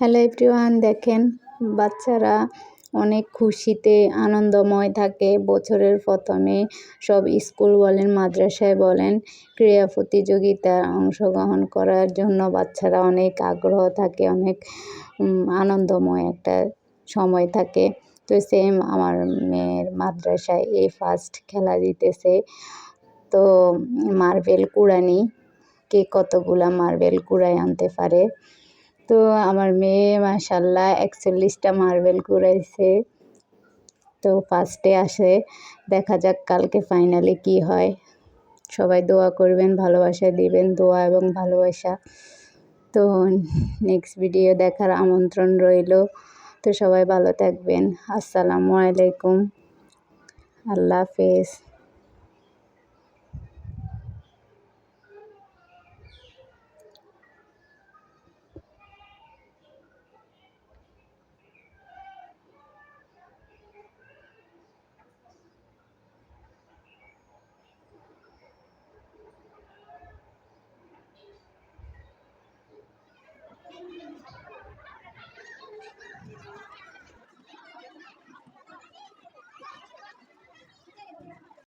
Hello everyone, দেখেন বাচ্চারা অনেক খুশিতে আনন্দময় থাকে। বছরের প্রথমে সব স্কুল বলেন, মাদ্রাসায় বলেন, ক্রীড়া প্রতিযোগিতায় অংশগ্রহণ করার জন্য বাচ্চারা অনেক আগ্রহ থাকে, অনেক আনন্দময় একটা সময় থাকে। তো সেম আমার মেয়ের মাদ্রাসায় এই ফার্স্ট খেলা দিতেছে। তো মার্বেল কুড়ানি, কে কতগুলা মার্বেল কুড়ায় আনতে পারে। তো আমার মেয়ে মাশাআল্লাহ ৪১টা মার্বেল কুড়াইছে। তো ফার্স্টে আসে, দেখা যাক কালকে ফাইনালে কি হয়। সবাই দোয়া করবেন, ভালোবাসা দিবেন, দোয়া এবং ভালোবাসা। তো নেক্সট ভিডিও দেখার আমন্ত্রণ রইল। তো সবাই ভালো থাকবেন। আসসালামু আলাইকুম, আল্লাহ হাফেজ।